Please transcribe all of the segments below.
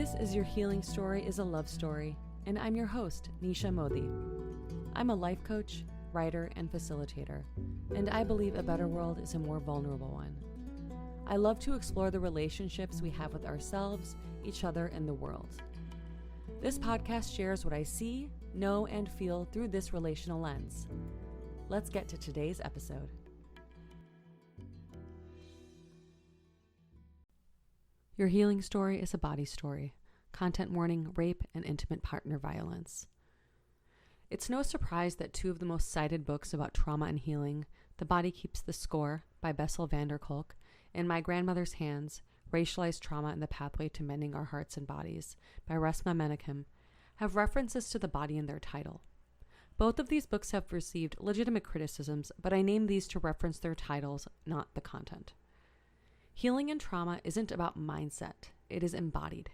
This is Your Healing Story is a Love Story, and I'm your host, Nisha Modi. I'm a life coach, writer, and facilitator, and I believe a better world is a more vulnerable one. I love to explore the relationships we have with ourselves, each other, and the world. This podcast shares what I see, know, and feel through this relational lens. Let's get to today's episode. Your Healing Story is a Body Story. Content warning: rape and intimate partner violence. It's no surprise that two of the most cited books about trauma and healing, The Body Keeps the Score by Bessel van der Kolk and My Grandmother's Hands, Racialized Trauma and the Pathway to Mending Our Hearts and Bodies by Resmaa Menakem, have references to the body in their title. Both of these books have received legitimate criticisms, but I name these to reference their titles, not the content. Healing and trauma isn't about mindset, it is embodied.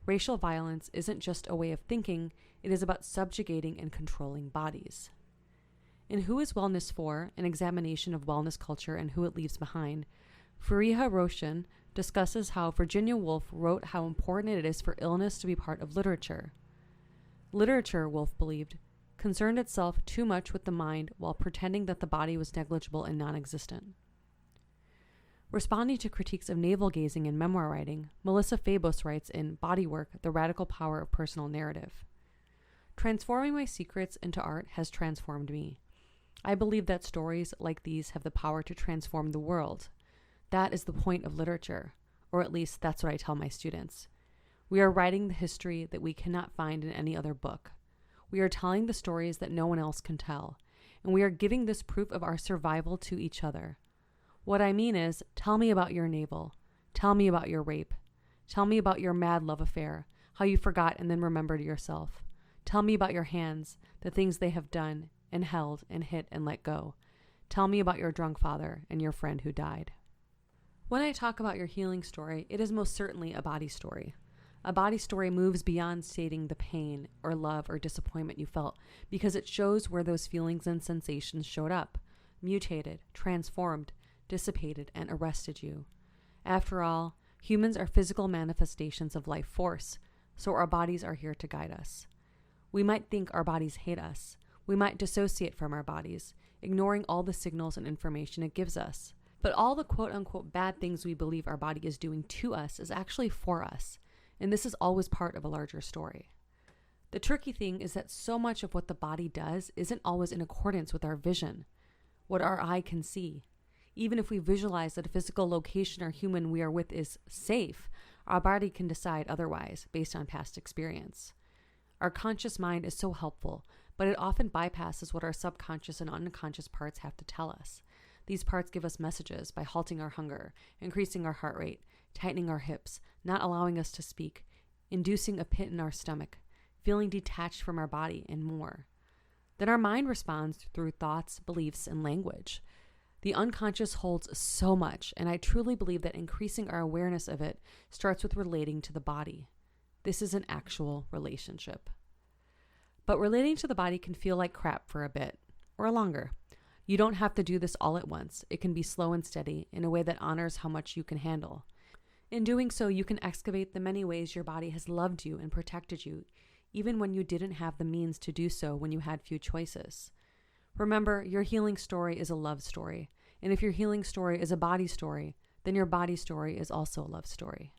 Racial violence isn't just a way of thinking, it is about subjugating and controlling bodies. In Who is Wellness For? An examination of wellness culture and who it leaves behind, Fariha Roshan discusses how Virginia Woolf wrote how important it is for illness to be part of literature. Literature, Woolf believed, concerned itself too much with the mind while pretending that the body was negligible and non-existent. Responding to critiques of navel-gazing in memoir writing, Melissa Fabos writes in Bodywork: The Radical Power of Personal Narrative. Transforming my secrets into art has transformed me. I believe that stories like these have the power to transform the world. That is the point of literature, or at least that's what I tell my students. We are writing the history that we cannot find in any other book. We are telling the stories that no one else can tell, and we are giving this proof of our survival to each other. What I mean is, tell me about your navel. Tell me about your rape. Tell me about your mad love affair, how you forgot and then remembered yourself. Tell me about your hands, the things they have done and held and hit and let go. Tell me about your drunk father and your friend who died. When I talk about your healing story, it is most certainly a body story. A body story moves beyond stating the pain or love or disappointment you felt because it shows where those feelings and sensations showed up, mutated, transformed, dissipated, and arrested you. After all, humans are physical manifestations of life force, so our bodies are here to guide us. We might think our bodies hate us. We might dissociate from our bodies, ignoring all the signals and information it gives us. But all the quote-unquote bad things we believe our body is doing to us is actually for us, and this is always part of a larger story. The tricky thing is that so much of what the body does isn't always in accordance with our vision, what our eye can see. Even if we visualize that a physical location or human we are with is safe, our body can decide otherwise based on past experience. Our conscious mind is so helpful, but it often bypasses what our subconscious and unconscious parts have to tell us. These parts give us messages by halting our hunger, increasing our heart rate, tightening our hips, not allowing us to speak, inducing a pit in our stomach, feeling detached from our body, and more. Then our mind responds through thoughts, beliefs, and language. The unconscious holds so much, and I truly believe that increasing our awareness of it starts with relating to the body. This is an actual relationship. But relating to the body can feel like crap for a bit, or longer. You don't have to do this all at once. It can be slow and steady in a way that honors how much you can handle. In doing so, you can excavate the many ways your body has loved you and protected you, even when you didn't have the means to do so when you had few choices. Remember, your healing story is a love story, and if your healing story is a body story, then your body story is also a love story.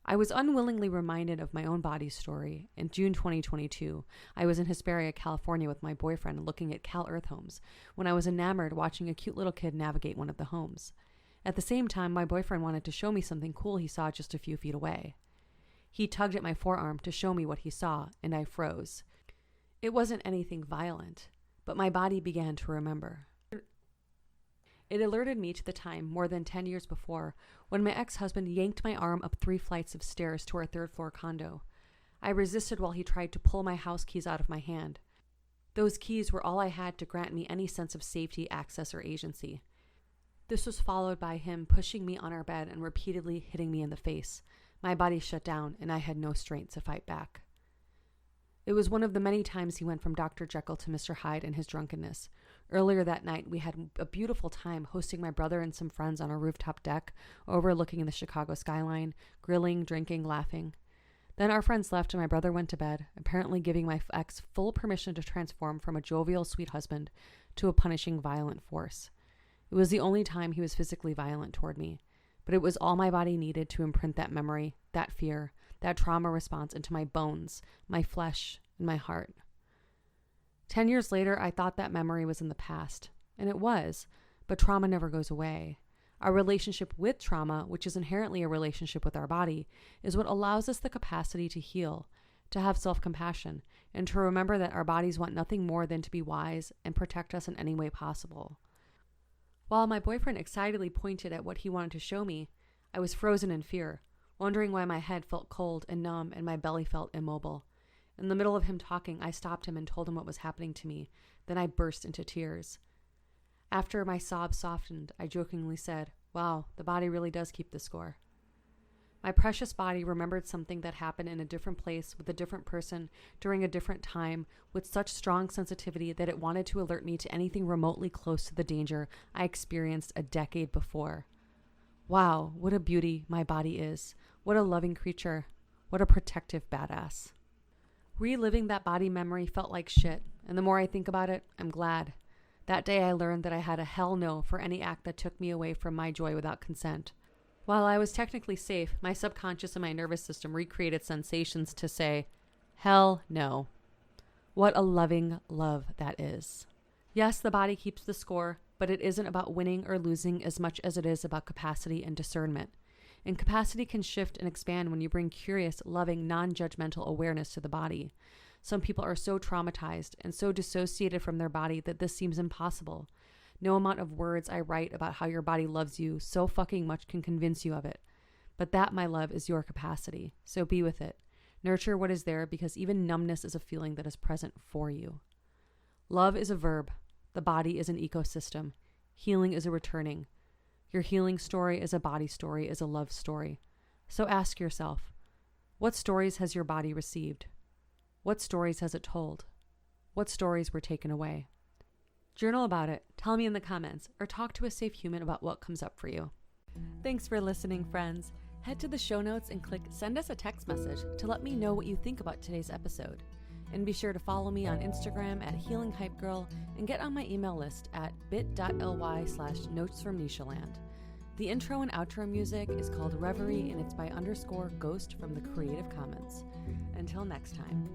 I was unwillingly reminded of my own body story. In June 2022, I was in Hesperia, California with my boyfriend looking at Cal Earth homes when I was enamored watching a cute little kid navigate one of the homes. At the same time, my boyfriend wanted to show me something cool he saw just a few feet away. He tugged at my forearm to show me what he saw, and I froze. It wasn't anything violent, but my body began to remember. It alerted me to the time more than 10 years before when my ex-husband yanked my arm up 3 flights of stairs to our 3rd floor condo. I resisted while he tried to pull my house keys out of my hand. Those keys were all I had to grant me any sense of safety, access, or agency. This was followed by him pushing me on our bed and repeatedly hitting me in the face. My body shut down and I had no strength to fight back. It was one of the many times he went from Dr. Jekyll to Mr. Hyde in his drunkenness, Earlier that night, we had a beautiful time hosting my brother and some friends on a rooftop deck overlooking the Chicago skyline, grilling, drinking, laughing. Then our friends left and my brother went to bed, apparently giving my ex full permission to transform from a jovial, sweet husband to a punishing, violent force. It was the only time he was physically violent toward me, but it was all my body needed to imprint that memory, that fear, that trauma response into my bones, my flesh, and my heart. 10 years later, I thought that memory was in the past, and it was, but trauma never goes away. Our relationship with trauma, which is inherently a relationship with our body, is what allows us the capacity to heal, to have self-compassion, and to remember that our bodies want nothing more than to be wise and protect us in any way possible. While my boyfriend excitedly pointed at what he wanted to show me, I was frozen in fear, wondering why my head felt cold and numb and my belly felt immobile. In the middle of him talking, I stopped him and told him what was happening to me. Then I burst into tears. After my sobs softened, I jokingly said, "Wow, the body really does keep the score." My precious body remembered something that happened in a different place with a different person during a different time with such strong sensitivity that it wanted to alert me to anything remotely close to the danger I experienced a decade before. Wow, what a beauty my body is. What a loving creature. What a protective badass. Reliving that body memory felt like shit, and the more I think about it, I'm glad. That day I learned that I had a hell no for any act that took me away from my joy without consent. While I was technically safe, my subconscious and my nervous system recreated sensations to say, hell no. What a loving love that is. Yes, the body keeps the score, but it isn't about winning or losing as much as it is about capacity and discernment. And capacity can shift and expand when you bring curious, loving, non-judgmental awareness to the body. Some people are so traumatized and so dissociated from their body that this seems impossible. No amount of words I write about how your body loves you so fucking much can convince you of it. But that, my love, is your capacity. So be with it. Nurture what is there because even numbness is a feeling that is present for you. Love is a verb. The body is an ecosystem. Healing is a returning. Your healing story is a body story, is a love story. So ask yourself, what stories has your body received? What stories has it told? What stories were taken away? Journal about it, tell me in the comments, or talk to a safe human about what comes up for you. Thanks for listening, friends. Head to the show notes and click send us a text message to let me know what you think about today's episode. And be sure to follow me on Instagram at HealingHypeGirl and get on my email list at bit.ly/notesfromnishaland. The intro and outro music is called Reverie and it's by _ghost from the Creative Commons. Until next time.